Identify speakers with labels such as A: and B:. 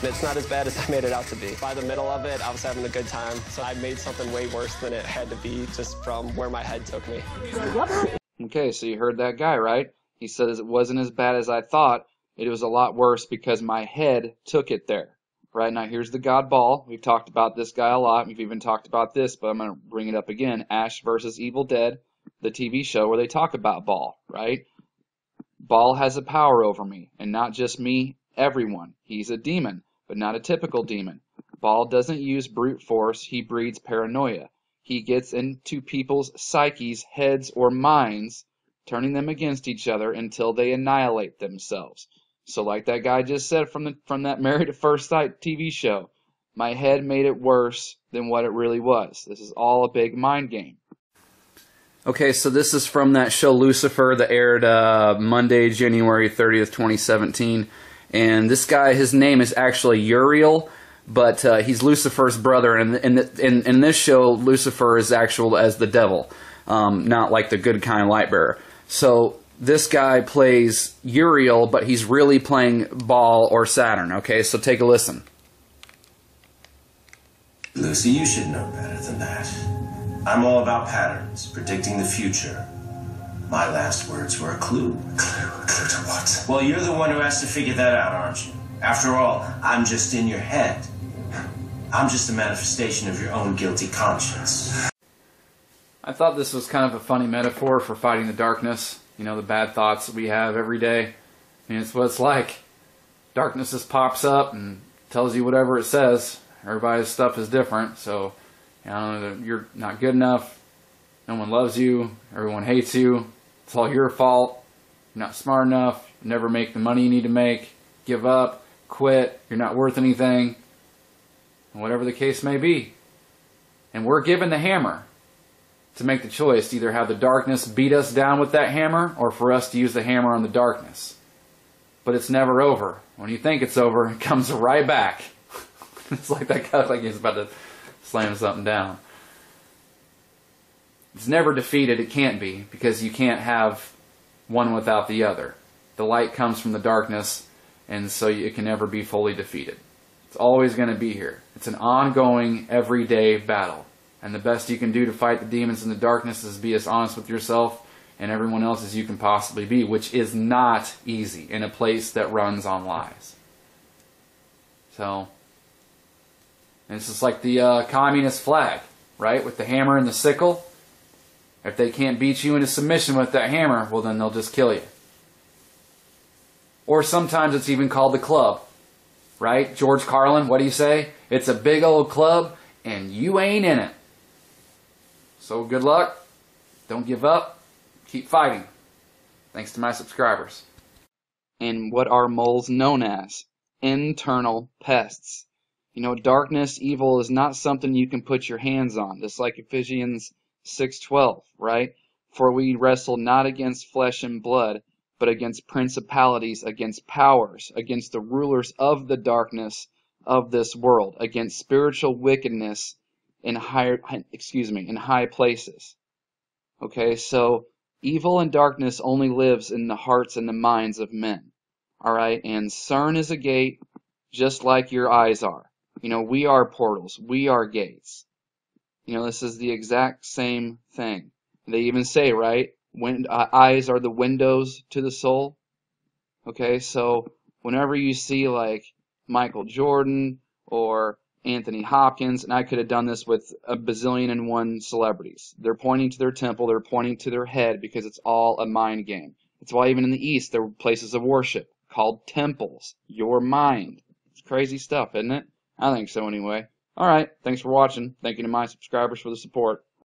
A: It's not as bad as I made it out to be. By the middle of it, I was having a good time, so I made something way worse than it had to be just from where my head took me.
B: Okay, so you heard that guy, right? He said it wasn't as bad as I thought. It was a lot worse because my head took it there. Right, now here's the god Baal. We've talked about this guy a lot. We've even talked about this, but I'm going to bring it up again. Ash versus Evil Dead, the TV show where they talk about Baal, right? Baal has a power over me, and not just me, everyone. He's a demon, but not a typical demon. Baal doesn't use brute force, he breeds paranoia. He gets into people's psyches, heads, or minds, turning them against each other until they annihilate themselves. So like that guy just said from that Married at First Sight TV show, my head made it worse than what it really was. This is all a big mind game. Okay, so this is from that show Lucifer that aired Monday, January 30th, 2017. And this guy, his name is actually Uriel, but he's Lucifer's brother. And in this show, Lucifer is actual as the devil, not like the good kind light bearer. So this guy plays Uriel, but he's really playing Baal or Saturn. Okay, so take a listen.
C: Lucy, you should know better than that. I'm all about patterns, predicting the future. My last words were a clue. A clue to what? Well, you're the one who has to figure that out, aren't you? After all, I'm just in your head. I'm just a manifestation of your own guilty conscience.
B: I thought this was kind of a funny metaphor for fighting the darkness. You know, the bad thoughts that we have every day. I mean, it's what it's like. Darkness just pops up and tells you whatever it says. Everybody's stuff is different, so you know, you're not good enough. No one loves you. Everyone hates you. It's all your fault. You're not smart enough. You never make the money you need to make. Give up. Quit. You're not worth anything. And whatever the case may be. And we're given the hammer to make the choice to either have the darkness beat us down with that hammer or for us to use the hammer on the darkness. But it's never over. When you think it's over, it comes right back. It's like that guy, like he's about to slam something down. It's never defeated. It can't be, because you can't have one without the other. The light comes from the darkness, and so it can never be fully defeated. It's always going to be here. It's an ongoing, everyday battle. And the best you can do to fight the demons in the darkness is be as honest with yourself and everyone else as you can possibly be, which is not easy in a place that runs on lies. So, and it's just like the communist flag, right? With the hammer and the sickle. If they can't beat you into submission with that hammer, well then they'll just kill you. Or sometimes it's even called the club, right? George Carlin, what do you say? It's a big old club and you ain't in it. So good luck. Don't give up. Keep fighting. Thanks to my subscribers. And what are moles known as? Internal pests. You know, darkness, evil is not something you can put your hands on. Just like Ephesians 6:12, right? For we wrestle not against flesh and blood, but against principalities, against powers, against the rulers of the darkness of this world, against spiritual wickedness in high places. Okay, so evil and darkness only lives in the hearts and the minds of men. All right, and CERN is a gate, just like your eyes are. You know, we are portals. We are gates. You know, this is the exact same thing. They even say, right, eyes are the windows to the soul. Okay, so whenever you see like Michael Jordan or Anthony Hopkins, and I could have done this with a bazillion and one celebrities. They're pointing to their temple, they're pointing to their head because it's all a mind game. It's why even in the East there were places of worship called temples. Your mind. It's crazy stuff, isn't it? I think so anyway. Alright, thanks for watching. Thank you to my subscribers for the support.